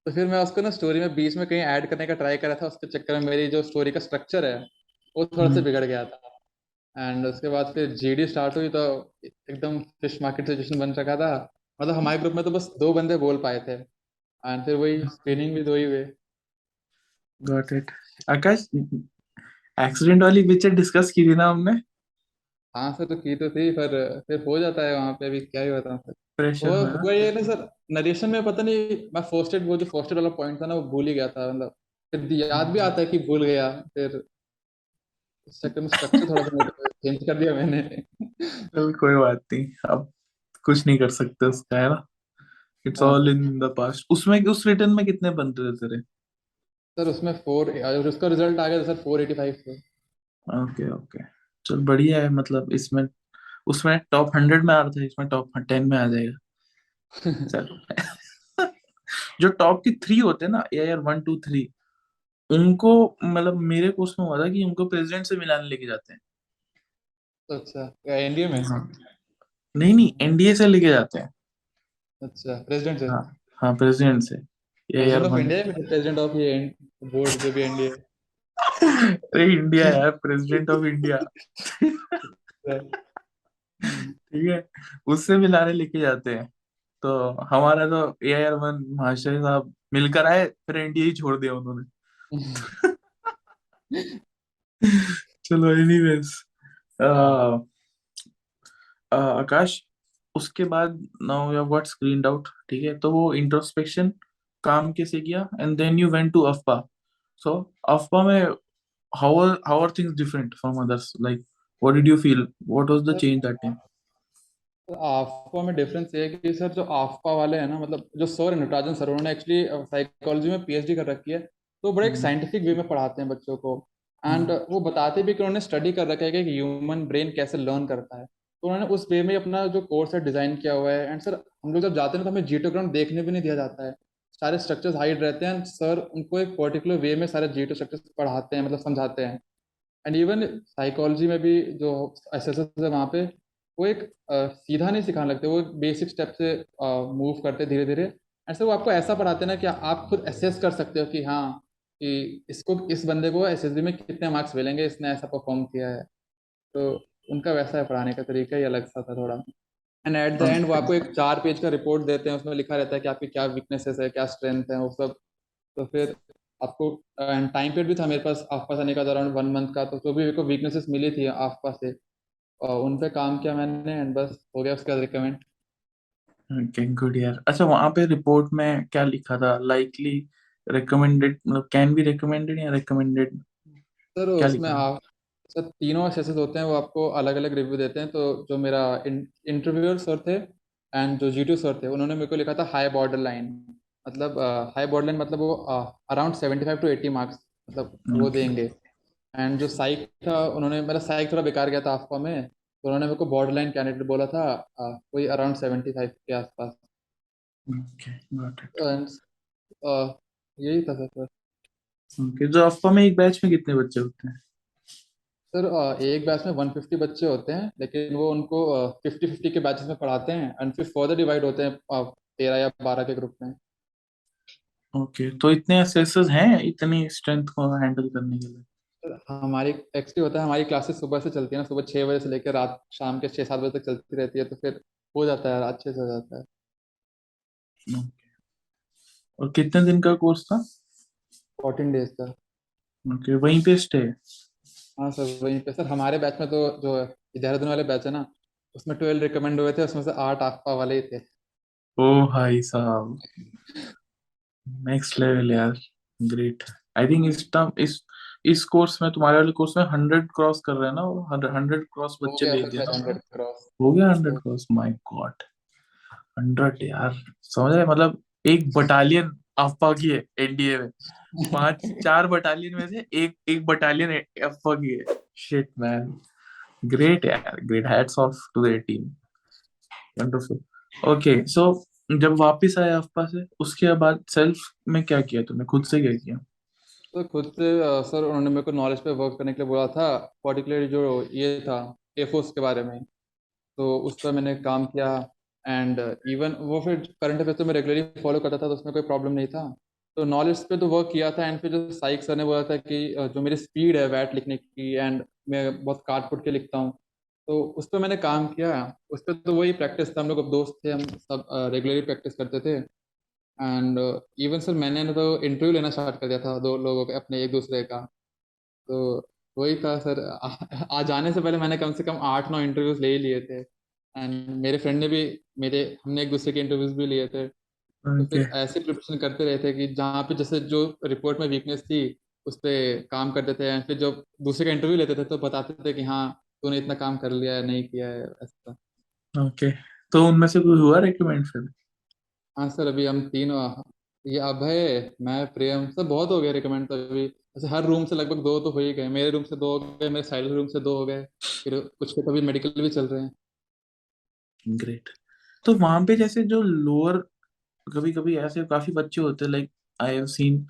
तो फिर मैं उसको ना स्टोरी में बीच में कहीं ऐड करने का ट्राई करा था, उसके चक्कर में मेरी जो स्टोरी का स्ट्रक्चर है वो थोड़ा सा बिगड़ गया था। एंड उसके बाद फिर GD स्टार्ट हुई तो एकदम फिश मार्केट सिचुएशन बन रखा था, मतलब हमारे ग्रुप में तो बस 2 बंदे बोल पाए थे, एंड फिर वही स्क्रीनिंग भी 2 ही हुए। Got it. आकाश, एक्सीडेंट वाली पिक्चर डिस्कस की थी ना हमने? हाँ सर, तो की तो थी, पर फिर हो जाता है वहाँ पे, अभी क्या ही बताऊँ सर। प्रेशर वो में ना। हुआ ये ना सर, नरेशन में पता नहीं, मैं फर्स्ट एड, वो जो फर्स्ट एड वाला पॉइंट था ना वो भूल ही गया था, मतलब फिर याद भी आता है कि भूल गया, फिर इस चक्कर में स्ट्रक्चर थोड़ा सा चेंज कर दिया मैंने। चल कोई बात नहीं, अब कुछ नहीं कर सकते उसका, है ना। इट्स हाँ all sir. In the past. उसमें उस रिटर्न में कितने बनते थे तेरे? सर उसमें 4, और उसका रिजल्ट आ गया था सर 485 से। Okay okay. चल बढ़िया है, मतलब इसमें उसमें टॉप 100 में आ रहा था, इसमें टॉप 10 में आ जाएगा। चल। जो टॉप की 3 होते हैं ना, AIR 1 2 3, उनको मतलब मेरे कोर्स में हुआ था कि उनको प्रेसिडेंट से मिलाने लेके जाते हैं। अच्छा, NDA में। हाँ। नहीं नहीं, NDA से लेके जाते हैं। अच्छा, प्रेसिडेंट से। हाँ। हाँ प्रेसिडेंट से। A R president of one India या फिर प्रेसिडेंट ऑफ ये बोर्ड जो भी NDA। अरे इंडिया है, प्रेसिडेंट ऑफ इंडिया। ठीक है। उससे मिलाने लेके जाते हैं। तो हमारा तो AIR 1 महाशय साहब मिलकर आए, फिर NDA ही छोड़ दिया उन्होंने। चलो एनीवेज। हाँ आकाश, उसके बाद now you have got screened out. ठीक है, तो वो इंट्रोस्पेक्शन काम कैसे किया, and then you went to AFPA. So AFPA में how are things different from others, like what did you feel, what was the sir. Change that time? तो आफ्का में डिफरेंस ये है कि सर जो आफ्का वाले हैं ना, मतलब जो सर है नटराजन सर, उन्होंने एक्चुअली साइकोलॉजी में PhD कर रखी है, तो बड़े एक साइंटिफिक वे में पढ़ाते हैं बच्चों को। एंड वो बताते भी कि उन्होंने स्टडी कर रखा है कि ह्यूमन ब्रेन कैसे लर्न करता है, तो उन्होंने उस वे में अपना जो कोर्स है डिजाइन किया हुआ है। एंड सर हम लोग जब जाते हैं ना तो हमें जीटोग्राम देखने भी नहीं दिया जाता है, सारे स्ट्रक्चर्स हाइड रहते हैं, सर उनको एक पर्टिकुलर वे में सारे जीटो स्ट्रक्चर्स पढ़ाते हैं, मतलब समझाते हैं। एंड इवन साइकोलॉजी में भी जो एसएसएस है वहाँ पे, वो एक सीधा नहीं सिखाने लगते, वो एक बेसिक स्टेप से मूव करते धीरे धीरे। एंड सर वो आपको ऐसा पढ़ाते हैं ना कि आप खुद एसेस कर सकते हो कि हाँ, कि इसको, इस बंदे को एसएसबी में कितने मार्क्स मिलेंगे, इसने ऐसा परफॉर्म किया है। तो उनका वैसा है पढ़ाने का तरीका ही अलग सा था थोड़ा। एंड एट द एंड वो आपको एक 4 पेज का रिपोर्ट देते हैं, उसमें लिखा रहता है कि आपकी क्या वीकनेसेस है, क्या स्ट्रेंथ है, वो सब। तो फिर आपको एंड टाइम पीरियड भी था मेरे पास आसपास आने का, अराउंड 1 मंथ का, तो जो भी मेरे को वीकनेसेस मिली थी आसपास से, और उन पे काम किया मैंने, एंड बस हो गया उसके बाद रिकमेंड। ओके गुड यार। अच्छा, वहां पे रिपोर्ट में क्या लिखा था? लाइकली रिकमेंडेड, मतलब कैन बी रिकमेंडेड या रिकमेंडेड, सर क्या उसमें लिखा था? आप, सर तीनों सेशंस होते हैं, वो आपको अलग अलग रिव्यू देते हैं। तो जो मेरा इंटरव्यूअर सर थे एंड जो जीटू सर थे, उन्होंने मेरे को लिखा था हाई बॉर्डर लाइन, मतलब हाई बॉर्डर लाइन मतलब वो अराउंड 75 to 80 मार्क्स, मतलब वो ओके। देंगे। एंड जो साइक था, उन्होंने, मेरा साइक थोड़ा बेकार गया था आफ्का में, तो उन्होंने मेरे को बॉर्डर लाइन कैंडिडेट बोला था, कोई अराउंड 75 के आसपास। Okay got it. एंड यही था सर। ओके, जो अफ्फा में एक बैच में कितने बच्चे होते हैं? सर एक बैच में 150 बच्चे होते हैं, लेकिन वो उनको 50-50 के बैचेस में पढ़ाते हैं, एंड फिर फर्दर डिवाइड होते हैं 13 या 12 के ग्रुप में। ओके, तो इतने असेसर्स हैं इतनी स्ट्रेंथ को हैंडल करने के लिए? सर हमारी एक्चुअली होता है, हमारी क्लासेस सुबह से चलती है ना, सुबह 6 बजे से लेकर रात शाम के 6-7 बजे तक चलती रहती है, तो फिर हो जाता है, अच्छे से हो जाता है। Okay. और कितने दिन का कोर्स था? 14 डेज का। ओके, वहीं पे स्टे? हाँ सर वहीं पे। सर हमारे बैच में तो जो देहरादून वाले बैच है ना, उसमें 12 रिकमेंड हुए थे, उसमें से 8 आफपा वाले ही थे। ओ भाई साहब, नेक्स्ट लेवल यार। ग्रेट। आई थिंक इस टाइम इस कोर्स में, तुम्हारे वाले कोर्स में 100 क्रॉस कर रहे हैं ना वो? 100 क्रॉस हो बच्चे गया भेज सर दिए शायद ना उसने? 100 क्रॉस। हो गया 100 क्रॉस, माय गॉड। 100 यार, समझ रहे, मतलब एक बटालियन अफवाह की है एनडीए में। 4 बटालियन में से एक एक बटालियन अफवाह की है। Shit man. ग्रेट यार, great, hats off to their team. Wonderful. Okay, so जब वापस आए अफ्पा से, उसके बाद सेल्फ में क्या किया तुमने? खुद से क्या किया? तो खुद से सर उन्होंने मेरे को नॉलेज पे वर्क करने के लिए बोला था, पर्टिकुलरली जो ये था एफओस के बारे में, तो उस पर मैंने काम किया। एंड इवन वो फिर करंट अफेयर तो मैं रेगुलरली फॉलो करता था, तो उसमें कोई प्रॉब्लम नहीं था। तो नॉलेज पे तो वर्क किया था। एंड फिर जो साइक सर ने बोला था कि जो मेरी स्पीड है वैट लिखने की, एंड मैं बहुत काट कुट के लिखता हूँ, तो उस पर मैंने काम किया। उस पर तो वही प्रैक्टिस था, हम लोग अब दोस्त थे, हम सब रेगुलरली प्रैक्टिस करते थे। एंड इवन सर मैंने ना तो इंटरव्यू लेना स्टार्ट कर दिया था 2 लोगों के, अपने एक दूसरे का। तो वही था सर, आज आने से पहले मैंने कम से कम 8-9 इंटरव्यूज ले ही लिए थे। एंड मेरे फ्रेंड ने भी, मेरे हमने एक दूसरे के इंटरव्यूज भी लिए थे। तो ओके। फिर ऐसे प्रिपरेशन करते रहे थे कि जहाँ पे जैसे जो रिपोर्ट में वीकनेस थी उस पर काम करते थे, एंड फिर जब दूसरे का इंटरव्यू लेते थे तो बताते थे कि हाँ तूने इतना काम कर लिया है, नहीं किया है, ऐसा। ओके, तो उनमें से कोई हुआ रेकमेंड फिर? हाँ सर, अभी हम तीन, ये अभय, मैं, प्रियम, सब बहुत हो गए रिकमेंड तो अभी। जैसे हर रूम से लगभग 2 तो हो ही गए, मेरे रूम से 2 हो गए, मेरे साइड रूम से 2 हो गए, फिर कुछ के तो अभी मेडिकल भी चल रहे हैं। ग्रेट। तो वहां पे जैसे जो लोअर, कभी कभी ऐसे काफी बच्चे होते हैं, लाइक आई हैव सीन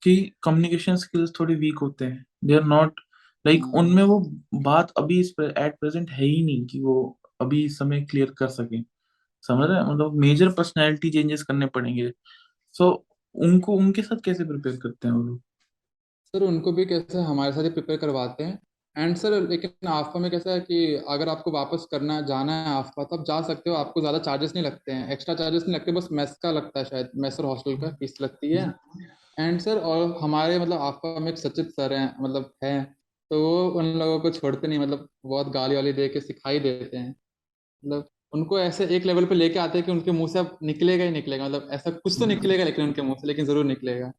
कि कम्युनिकेशन स्किल्स थोड़ी वीक होते हैं, दे आर नॉट, लाइक हाँ उनमें वो बात अभी इस एट प्रेजेंट है ही नहीं कि वो अभी इस समय क्लियर कर सके। समझ रहे हैं? मतलब मेजर पर्सनैलिटी चेंजेस करने पड़ेंगे। सो उनको उनके साथ कैसे प्रिपेयर करते हैं वो लोग? सर, उनको भी कैसे हमारे साथ ही प्रिपेयर करवाते हैं। एंड सर लेकिन आफ्का में कैसा है कि अगर आपको वापस करना जाना है आफ्का, तो आप जा सकते हो, आपको ज़्यादा चार्जेस नहीं लगते हैं, एक्स्ट्रा चार्जेस नहीं लगते, बस मेस का लगता है, शायद मेस और हॉस्टल का फीस लगती है। एंड सर और हमारे मतलब आपका में एक सचित सर हैं, मतलब हैं, तो वो उन लोगों को छोड़ते नहीं, मतलब बहुत गाली वाली दे के सिखाई देते हैं। मतलब उनको ऐसे एक लेवल पे लेके आते हैं कि उनके मुंह से अब निकलेगा ही निकलेगा, मतलब ऐसा कुछ तो निकलेगा लेकिन उनके मुंह से, लेकिन जरूर निकलेगा।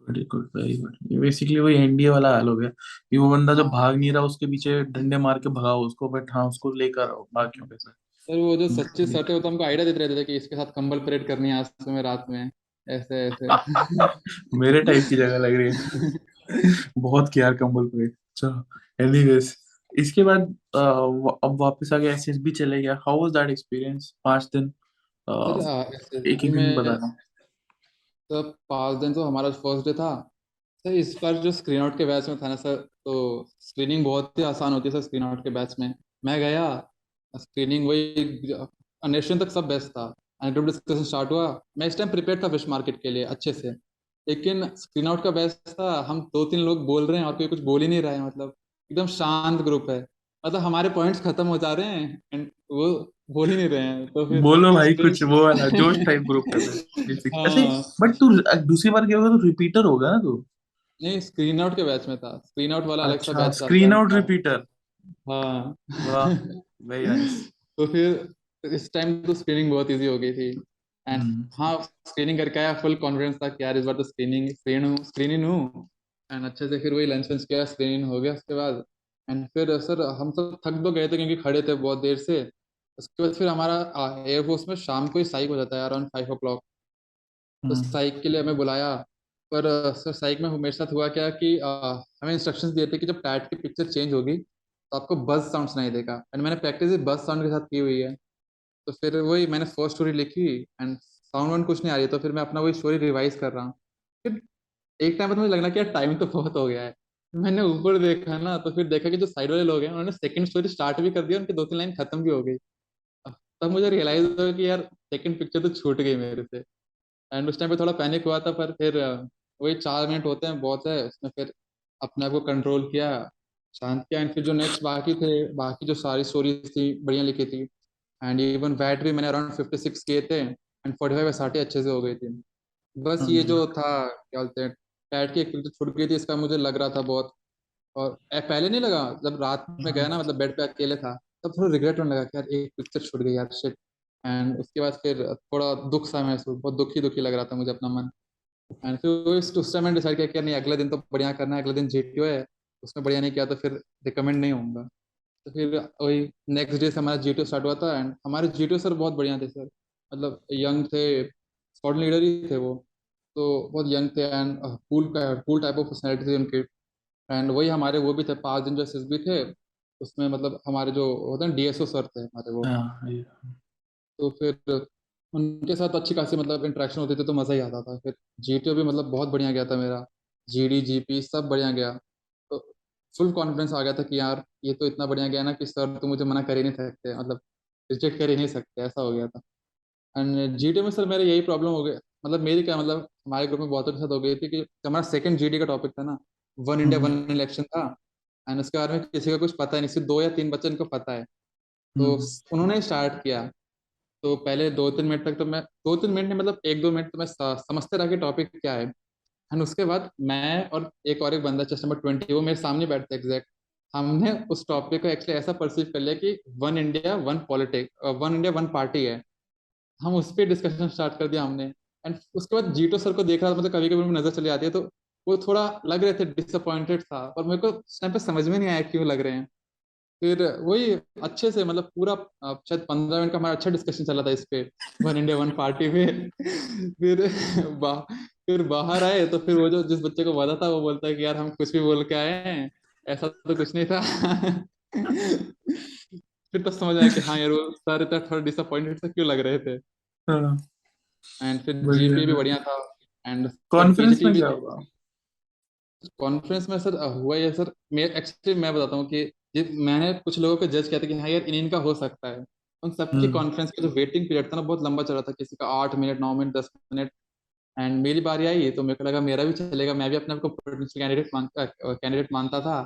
Very good, very good. ये बेसिकली वही एनडीए वाला हाल हो गया कि वो बंदा जो हाँ भाग नहीं रहा, उसके पीछे डंडे मार के भगाओ उसको, बट हाँ उसको लेकर आओ बाकियों के साथ। सर, वो जो सच्चे सर ग्रेट। थे वो तो हमको आइडिया देते रहते थे कि इसके साथ कंबल परेड करनी है आज में रात में, ऐसे ऐसे। मेरे टाइप की जगह लग रही है। बहुत किया यार कंबल पे। चलो एनीवेज, इसके बाद अब वापस आ गया, एसएसबी चले गया। हाउ वाज दैट एक्सपीरियंस 5 दिन? सर एक एसएसबी एक दिन में बताना। सर 5 दिन तो हमारा फर्स्ट डे था सर। इस बार जो स्क्रीन आउट के बैच में था ना सर, तो स्क्रीनिंग बहुत ही आसान होती है सर स्क्रीन आउट के बैच में। मैं गया, स्क्रीनिंग वही अन्वेषण तक सब बेस्ट था। ग्रुप डिस्कशन स्टार्ट हुआ। मैं इस टाइम प्रिपेयर था फिश मार्केट के लिए अच्छे से, लेकिन स्क्रीन आउट का बैच था, हम दो तीन लोग बोल रहे हैं और कोई कुछ बोल ही नहीं रहा है। मतलब एकदम शांत ग्रुप है, मतलब हमारे पॉइंट्स खत्म हो जा रहे हैं एंड वो बोल ही नहीं रहे हैं, तो फिर बोलो भाई स्ट्रेस। कुछ, वो वाला जोश टाइप ग्रुप है बेसिक ऐसे। हाँ, बट तू दूसरी बार क्या होगा, तो रिपीटर होगा ना तू? नहीं स्क्रीन आउट के बैच में था, स्क्रीन आउट वाला अलग सा अच्छा, बैच आता है स्क्रीन आउट उनका। रिपीटर। हाँ। वाह, वेरी नाइस। तो फिर इस टाइम तो स्क्रीनिंग बहुत इजी हो गई थी एंड हम्म। हाँ, स्क्रीनिंग करके आया, फुल कॉन्फिडेंस था कि यार इस बार तो स्क्रीनिंग हूँ। एंड अच्छे से फिर वही लंच वंच किया, स्क्रीनिंग हो गया उसके बाद। एंड फिर सर हम सब थक तो गए थे क्योंकि खड़े थे बहुत देर से। उसके बाद फिर हमारा एयरफोर्स में शाम को ही साइक हो जाता है अराउंड 5 o'clock। तो हम्म। साइक के लिए हमें बुलाया। पर सर साइक में मेरे साथ हुआ क्या कि हमें इंस्ट्रक्शंस दिए थे कि जब टैट की पिक्चर चेंज होगी तो आपको बज साउंड सुनाई देगा, एंड मैंने प्रैक्टिस बज साउंड के साथ की हुई है। तो फिर वही मैंने फर्स्ट स्टोरी लिखी एंड साउंड वाउंड कुछ नहीं आ रही, तो फिर मैं अपना वही स्टोरी रिवाइज कर रहा हूँ। फिर एक टाइम पर मुझे लगना कि यार टाइम तो बहुत हो गया है। मैंने ऊपर देखा ना, तो फिर देखा कि जो साइड वाले लोग हैं उन्होंने सेकंड स्टोरी स्टार्ट भी कर दिया, उनकी दो तीन लाइन खत्म भी हो गई। तब मुझे रियलाइज हुआ कि यार सेकंड पिक्चर तो छूट गई मेरे से। एंड उस टाइम पे थोड़ा पैनिक हुआ था, पर फिर वही 4 मिनट होते हैं बहुत है उसमें, फिर अपने आप को कंट्रोल किया, शांत किया। एंड फिर जो नेक्स्ट बाकी थे, बाकी जो सारी स्टोरीज थी बढ़िया लिखी थी। एंड इवन वैट भी मैंने अराउंड 56 किए थे एंड 45 या 60 अच्छे से हो गई थी। बस ये हम्म। जो था क्या बोलते हैं, टैट की एक पिक्चर छूट गई थी, इसका मुझे लग रहा था बहुत। और पहले नहीं लगा, जब रात में गया ना, मतलब बेड पे अकेले था, तब थोड़ा रिग्रेट होने लगा कि यार एक पिक्चर छूट गई यार, शिट। एंड उसके बाद फिर थोड़ा दुख सा महसूस, बहुत दुखी दुखी लग रहा था मुझे अपना मन। एंड फिर उस टाइम मैंने डिसाइड किया कि यार नहीं, अगले दिन तो बढ़िया करना है, अगले दिन जीटीओ है, उसमें बढ़िया नहीं किया तो फिर रिकमेंड नहीं होऊंगा। तो फिर वही नेक्स्ट डे से हमारा जीटीओ स्टार्ट हुआ था। एंड हमारे जीटीओ सर बहुत बढ़िया थे सर, मतलब यंग थे, स्क्वाड लीडर ही थे वो, तो बहुत यंग थे and cool cool type of personality थी उनकी। एंड वही हमारे वो भी थे 5 दिन जो एसएसबी थे, उसमें मतलब हमारे जो होते हैं डीएसओ सर थे हमारे वो। हाँ तो फिर उनके साथ अच्छी खासी मतलब इंटरेक्शन होती थी, तो मज़ा ही आता था। फिर जीटीओ भी मतलब बहुत बढ़िया गया था मेरा, जीडी जीपी सब बढ़िया गया। तो फुल कॉन्फिडेंस आ गया था कि यार ये तो इतना बढ़िया गया ना कि सर तो मुझे मना कर ही नहीं सकते, मतलब रिजेक्ट कर ही नहीं सकते, ऐसा हो गया था। एंड जीटीओ में सर मेरे यही प्रॉब्लम हो गई, मतलब मेरी क्या, मतलब हमारे ग्रुप में बहुतों के साथ हो गई थी कि जब हमारा सेकंड जीडी का टॉपिक था ना, वन इंडिया हम्म। वन इलेक्शन था। एंड उसके बारे में किसी का कुछ पता ही नहीं, सिर्फ 2 या 3 बच्चे इनको पता है। तो हम्म। उन्होंने स्टार्ट किया। तो पहले 2-3 मिनट तक तो मैं, 2-3 मिनट नहीं मतलब 1-2 मिनट तो मैं समझते रहा कि टॉपिक क्या है। एंड उसके बाद मैं और एक बंदा चेस्ट नंबर 20, वो मेरे सामने बैठता है एग्जैक्ट। हमने उस टॉपिक को एक्चुअली ऐसा परसीव कर लिया कि one India one politic, one India one party है। हम उस पर डिस्कशन स्टार्ट कर दिया हमने। एंड उसके बाद जीटो सर को देख रहा था, मतलब कभी कभी नजर चली आती है, तो वो थोड़ा लग रहे थे डिसअपॉइंटेड था, और मेरे को उस टाइम पे समझ में नहीं आया क्यों लग रहे हैं। फिर वही अच्छे से मतलब पूरा शायद 15 मिनट का हमारा अच्छा डिस्कशन चला था इस पे, वन इंडिया वन पार्टी पे। फिर बा, फिर बाहर आए तो फिर वो जो जिस बच्चे को वादा था वो बोलता है कि यार हम कुछ भी बोल के आए हैं, ऐसा तो कुछ नहीं था। फिर तो समझ आया कि हाँ यार वो सारे तो थोड़ा डिसअपॉइंटेड से क्यों लग रहे थे। हाँ, एंड फिर बढ़िया जीपी भी है। बढ़िया था। एंड सर कॉन्फ्रेंस पीजीटी में भी क्या थे। होगा? कॉन्फ्रेंस में सर हुआ ये सर, मैं एक्चुअली मैं बताता हूँ कि मैंने कुछ लोगों को जज किया था कि हाँ यार इनका हो सकता है। उन सबकी हम्म। कॉन्फ्रेंस का जो वेटिंग पीरियड था ना बहुत लंबा चला था, किसी का 8 मिनट 9 मिनट 10 मिनट। एंड मेरी बारी आई तो मेरे को लगा मेरा भी चलेगा, मैं भी अपने आप को पोटेंशियल कैंडिडेट मानता था।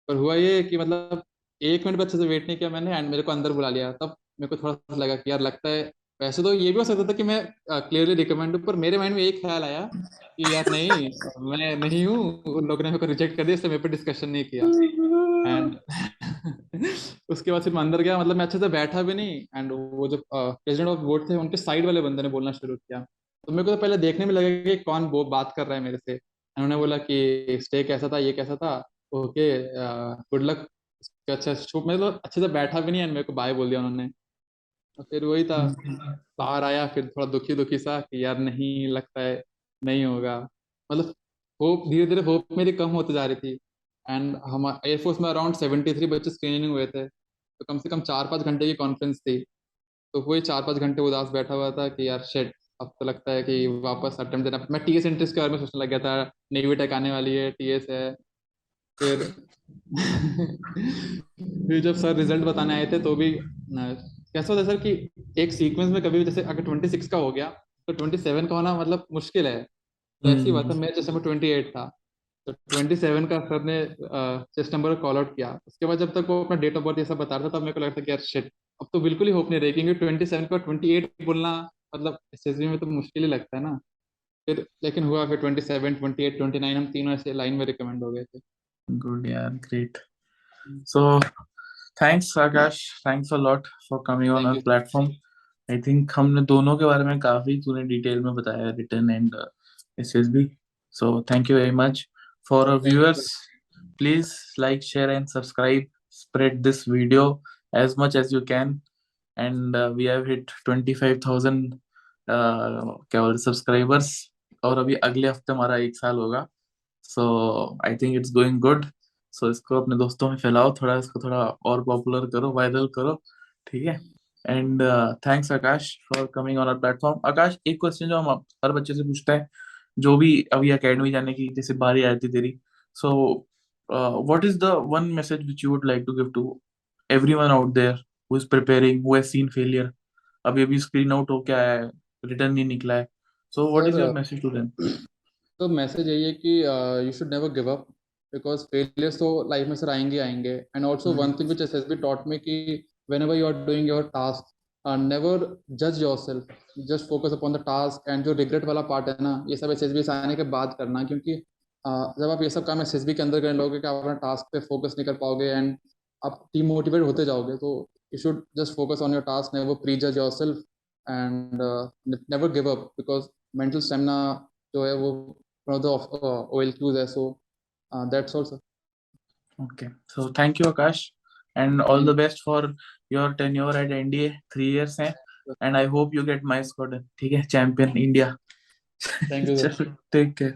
पर हुआ ये कि मतलब 1 मिनट भी अच्छे से वेट नहीं किया मैंने, एंड मेरे को अंदर बुला लिया। तब मेरे को थोड़ा सा लगा कि यार लगता है, वैसे तो ये भी हो सकता था कि मैं क्लियरली रिकमेंड हूँ, पर मेरे माइंड में एक ख्याल आया कि यार नहीं, मैं नहीं हूँ, उन लोगों ने मेरे को रिजेक्ट कर दिया, इससे मेरे पे डिस्कशन नहीं किया। एंड उसके बाद फिर मैं अंदर गया, मतलब मैं अच्छे से बैठा भी नहीं, एंड वो जो प्रेसिडेंट ऑफ बोर्ड थे उनके साइड वाले बंदे ने बोलना शुरू किया। तो मेरे को तो पहले देखने में लगा कि कौन वो बात कर रहा है मेरे से। उन्होंने बोला कि स्टे कैसा था, ये कैसा था, ओके गुड लक। अच्छा चुप, मतलब अच्छे से बैठा भी नहीं, एंड मेरे को बाय बोल दिया उन्होंने। तो फिर वही था, बाहर आया फिर थोड़ा दुखी दुखी सा कि यार नहीं लगता है, नहीं होगा। मतलब होप धीरे धीरे होप मेरी कम होती जा रही थी। एंड हम एयरफोर्स में अराउंड 73 बच्चे स्क्रीनिंग हुए थे, तो कम से कम 4-5 घंटे की कॉन्फ्रेंस थी। तो वही 4-5 घंटे उदास बैठा हुआ था कि यार शिट, अब तो लगता है कि वापस अटेम्प्ट देना। मैं टीएस एंट्रेंस के बारे में सोचने लग गया था, नेवी टेक आने वाली है, टीएस है। फिर फिर जब सर रिजल्ट बताने आए थे तो भी कैसा होता है सर कि एक सीक्वेंस में कभी भी, जैसे अगर 26 का हो गया तो 27 का होना मतलब मुश्किल है। तो ऐसी बात है, मैं जिस समय 28 था, तो 27 का सर ने चेस्ट नंबर कॉल आउट किया। उसके बाद जब तक वो अपना डेट ऑफ बर्थ ये सब बता रहा था, तब मेरे को लगता था कि यार शिट, अब तो बिल्कुल ही होप नहीं रही, क्योंकि 27 का 28 बोलना मतलब एसएसबी में तो मुश्किल ही लगता है ना। फिर लेकिन हुआ, फिर 27, 28, 29 हम तीनों ऐसे लाइन में रिकमेंड हो गए थे। गुड यार, great. So thanks Akash, thanks a lot for coming on thank our you. platform. I think हमने दोनों के बारे में काफी तूने डिटेल में बताया, return and SSB. So thank you very much. For our thank you viewers, sir. please like, share and subscribe. Spread this video as much as you can. And we have hit 25,000 क्या बोलते subscribers, और अभी अगले हफ्ते हमारा 1 साल होगा. So I think it's going good. So इसको अपने दोस्तों में फैलाओ थोड़ा, इसको थोड़ा और पॉपुलर करो, वायरल करो. ठीक है. And thanks Aakash for coming on our platform. Aakash, एक क्वेश्चन जो हम हर बच्चे से पूछते हैं, जो भी अभी एकेडमी जाने की जैसे बारी आई थी तेरी, so what is the one message which you would like to give to everyone out there who is preparing, who has seen failure, अभी अभी स्क्रीन आउट हो क्या है, रिटर्न नहीं निकला है, so what is your sir message to them? तो message यही है कि you should never give up, because failures तो लाइफ में सर आएंगे आएंगे। And also one thing which SSB taught me कि whenever you are doing your task, never जज yourself, just focus upon the task. And जो regret वाला part है ना, ये सब एसएसबी से आने के बाद करना, क्योंकि जब आप ये सब काम एसएसबी के अंदर करने लगोगे कि आप अपना टास्क पे फोकस नहीं कर पाओगे एंड आप डिमोटिवेट होते जाओगे। तो you should just focus on your task, never prejudge yourself and never give up, because mental stamina जो है वो one of the OLQs है. So that's all, sir. Okay, so thank you Akash, and all Thank the best for your tenure at NDA. 3 years है, you. and I hope you get my squad. ठीक है, champion India. Thank you, sir. चलो, take care.